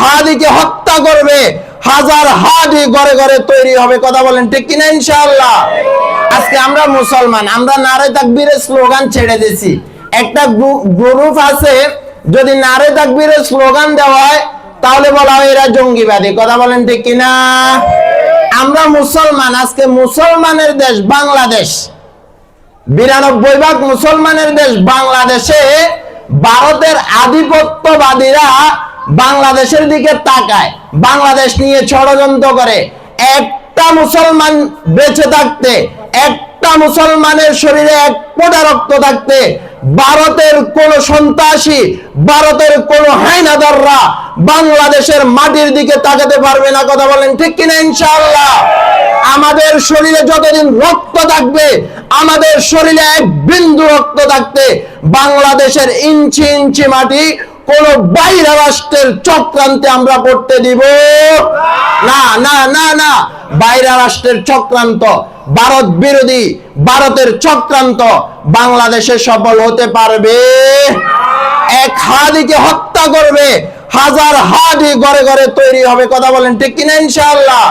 হাদিকে হত্যা করবে, হাজার হাদি ঘরে ঘরে তৈরি হবে। কথা বলেন ঠিক কিনা ইনশাআল্লাহ? আজকে আমরা মুসলমান, আমরা নারে তাকবীরের স্লোগান ছেড়ে দিয়েছি। একটা গ্রুপ আছে, যদি নারে তাকবীরের স্লোগান দেওয়া হয় তাহলে বলা হয় এরা জঙ্গিবাদী। কথা বলেন ঠিক কিনা? আমরা মুসলমান, আজকে মুসলমানের দেশ বাংলাদেশ, 92% মুসলমানের দেশ বাংলাদেশে ভারতের আধিপত্যবাদীরা বাংলাদেশের দিকে তাকায়, বাংলাদেশ নিয়ে ষড়যন্ত্র করে। একটা মুসলমান বেঁচে থাকতে, একটা মুসলমানের শরীরে এক ফোঁটা রক্ত থাকতে ভারতের কোন সন্ত্রাসী, ভারতের কোন হায়নাদাররা বাংলাদেশের মাটির দিকে তাকাতে পারবে না। কথা বলেন ঠিক কিনা ইনশাআল্লাহ? আমাদের শরীরে যতদিন রক্ত থাকবে, আমাদের শরীরে এক বিন্দু রক্ত থাকতে বাংলাদেশের ইঞ্চি ইঞ্চি মাটি কোন বাইরের রাষ্ট্রের চক্রান্তে আমরা পড়তে দিব না। না না না, বাইরের রাষ্ট্রের চক্রান্ত, ভারত বিরোধী, ভারতের চক্রান্ত বাংলাদেশে সফল হতে পারবে? এক হাদিকে হত্যা করবে, হাজার হাদি ঘরে ঘরে তৈরি হবে। কথা বলেন ঠিক কিনা ইনশাআল্লাহ?